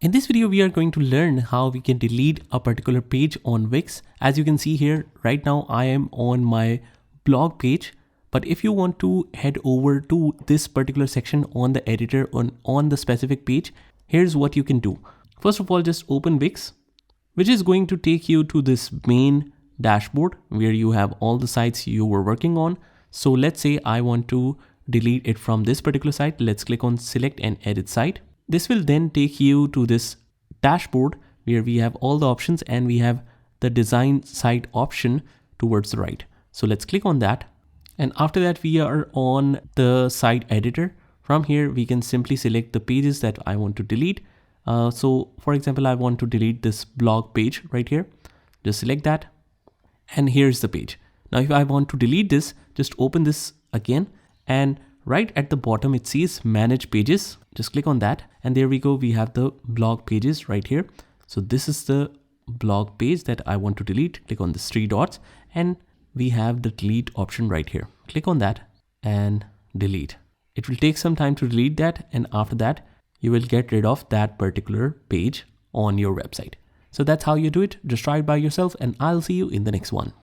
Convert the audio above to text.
In this video, we are going to learn how we can delete a particular page on Wix. As you can see here, right now I am on my blog page. But if you want to head over to this particular section on the editor on the specific page, here's what you can do. First of all, just open Wix, which is going to take you to this main dashboard where you have all the sites you were working on. So let's say I want to delete it from this particular site. Let's click on select and edit site. This will then take you to this dashboard where we have all the options and we have the design site option towards the right. So let's click on that. And after that, we are on the site editor. From here, we can simply select the pages that I want to delete. So for example, I want to delete this blog page right here. Just select that. And here's the page. Now, if I want to delete this, just open this again, and right at the bottom, it says manage pages. Just click on that. And there we go. We have the blog pages right here. So this is the blog page that I want to delete. Click on the 3 dots and we have the delete option right here. Click on that and delete. It will take some time to delete that. And after that, you will get rid of that particular page on your website. So that's how you do it. Just try it by yourself and I'll see you in the next one.